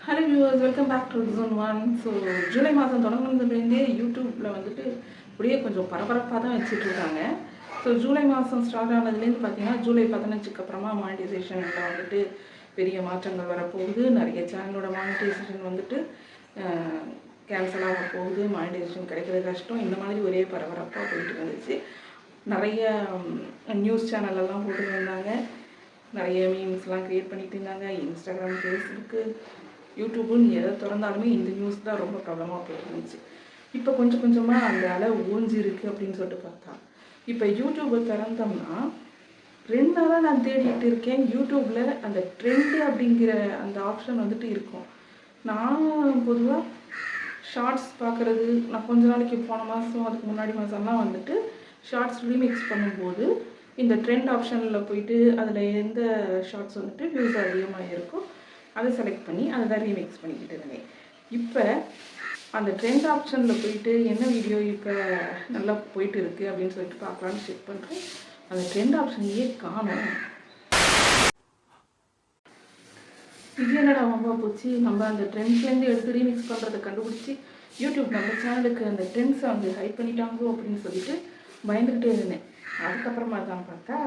Hello viewers, welcome back to zone one. So ஜூலை மாதம் தொடங்குனதுலேருந்தே யூடியூப்பில் வந்துட்டு அப்படியே கொஞ்சம் பரபரப்பாக தான் வச்சுட்டு இருக்காங்க. ஸோ ஜூலை மாதம் ஸ்டார்ட் ஆனதுலேருந்து பார்த்தீங்கன்னா ஜூலை 15க்கு அப்புறமா மானிட்டைசேஷனில் வந்துட்டு பெரிய மாற்றங்கள் வரப்போகுது. நிறைய சேனலோட மானிட்டைசேஷன் வந்துட்டு கேன்சல் ஆக போகுது, மானிட்டைசேஷன் கிடைக்கிறது கஷ்டம், இந்த மாதிரி ஒரே பரபரப்பாக போயிட்டு இருந்துச்சு. நிறைய நியூஸ் சேனலெல்லாம் போட்டுருந்தாங்க, நிறைய மீம்ஸ்லாம் க்ரியேட் பண்ணிட்டு இருந்தாங்க. இன்ஸ்டாகிராம், ஃபேஸ்புக்கு, யூடியூப்புன்னு எதை திறந்தாலுமே இந்த நியூஸ் தான் ரொம்ப பிரபலமாக போயிட்டு இருந்துச்சு. இப்போ கொஞ்சம் கொஞ்சமாக அந்த அலை ஓஞ்சிருக்கு அப்படின்னு சொல்லிட்டு பார்த்தா, இப்போ யூடியூப்பை திறந்தோம்னா 2 நாளாக நான் தேடிட்டு இருக்கேன். யூடியூப்பில் அந்த ட்ரெண்டு அப்படிங்கிற அந்த ஆப்ஷன் வந்துட்டு இருக்கும். நான் பொதுவாக ஷார்ட்ஸ் பார்க்குறது, நான் கொஞ்ச நாளைக்கு போன மாதம் அதுக்கு முன்னாடி மாதம்லாம் வந்துட்டு ஷார்ட்ஸ் ரீமிக்ஸ் பண்ணும்போது இந்த ட்ரெண்ட் ஆப்ஷனில் போயிட்டு அதில் எந்த ஷார்ட்ஸ் வந்துட்டு வியூஸ் அதிகமாக இருக்கும் அதை செலக்ட் பண்ணி அதை தான் ரீமிக்ஸ் பண்ணிக்கிட்டு இருந்தேன். இப்போ அந்த ட்ரெண்ட் ஆப்ஷனில் போயிட்டு என்ன வீடியோ இப்போ நல்லா போயிட்டு இருக்குது அப்படின்னு சொல்லிட்டு பார்க்கலான்னு செக் பண்ணுறேன். அந்த ட்ரெண்ட் ஆப்ஷன்லேயே காணும். இது என்னடா ரொம்ப போச்சு, நம்ம அந்த ட்ரெண்ட்ஸ்லேருந்து எடுத்து ரீமிக்ஸ் பண்ணுறதை கண்டுபிடிச்சி யூடியூப் நம்ம சேனலுக்கு அந்த ட்ரெண்ட்ஸை வந்து ஹைப் பண்ணிட்டாங்கோ அப்படின்னு சொல்லிட்டு பயந்துக்கிட்டே இருந்தேன். அதுக்கப்புறமா தான் பார்த்தா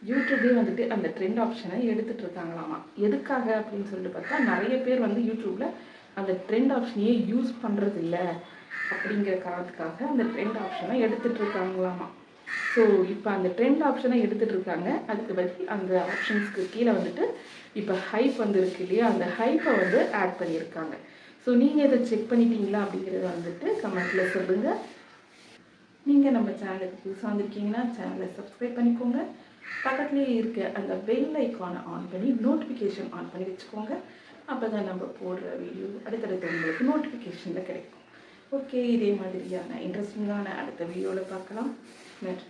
யூடியூபே வந்துட்டு அந்த ட்ரெண்ட் ஆப்ஷனை எடுத்துகிட்டு இருக்காங்களாமா. எதுக்காக அப்படின்னு சொல்லிட்டு பார்த்தா, நிறைய பேர் வந்து யூடியூப்பில் அந்த ட்ரெண்ட் ஆப்ஷனையே யூஸ் பண்ணுறது இல்லை அப்படிங்கிற காரணத்துக்காக அந்த ட்ரெண்ட் ஆப்ஷனை எடுத்துகிட்டு இருக்காங்களாமா. ஸோ இப்போ அந்த ட்ரெண்ட் ஆப்ஷனை எடுத்துகிட்டு இருக்காங்க. அதுக்கு பதில் அந்த ஆப்ஷன்ஸ்க்கு கீழே வந்துட்டு இப்போ ஹைப் வந்துருக்கு இல்லையா, அந்த ஹைப்பை வந்து ஆட் பண்ணியிருக்காங்க. ஸோ நீங்கள் இதை செக் பண்ணிட்டீங்களா அப்படிங்கிறத வந்துட்டு கமெண்ட்டில் சொல்லுங்கள். நீங்கள் நம்ம சேனலுக்கு புதுசாக வந்திருக்கீங்கன்னா சேனலை சப்ஸ்கிரைப் பண்ணிக்கோங்க. பக்கத்துலேயே இருக்க அந்த பெல் ஐக்கானை ஆன் பண்ணி நோட்டிஃபிகேஷன் ஆன் பண்ணி வச்சுக்கோங்க. அப்போ தான் நம்ம போடுற வீடியோ அடுத்தடுத்து உங்களுக்கு நோட்டிஃபிகேஷனில் கிடைக்கும். ஓகே, இதே மாதிரியான இன்ட்ரெஸ்டிங்கான அடுத்த வீடியோவில் பார்க்கலாம். நன்றி.